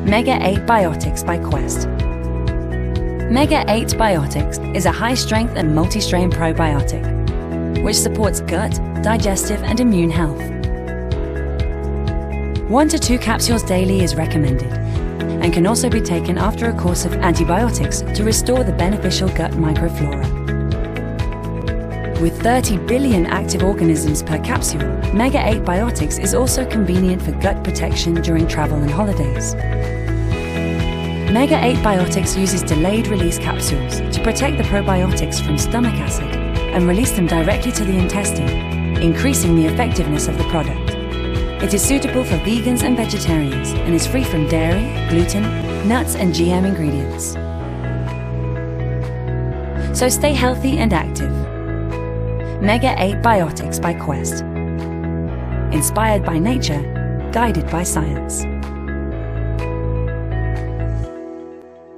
Mega8Biotix by Quest. Mega8Biotix is a high-strength and multi-strain probiotic, which supports gut, digestive and immune health. 1 to 2 capsules daily is recommended, and can also be taken after a course of antibiotics to restore the beneficial gut microflora. With 30 billion active organisms per capsule, Mega8Biotix is also convenient for gut protection during travel and holidays. Mega8Biotix uses delayed-release capsules to protect the probiotics from stomach acid and release them directly to the intestine, increasing the effectiveness of the product. It is suitable for vegans and vegetarians and is free from dairy, gluten, nuts and GM ingredients. So stay healthy and active. Mega8Biotix by Quest. Inspired by nature, guided by science.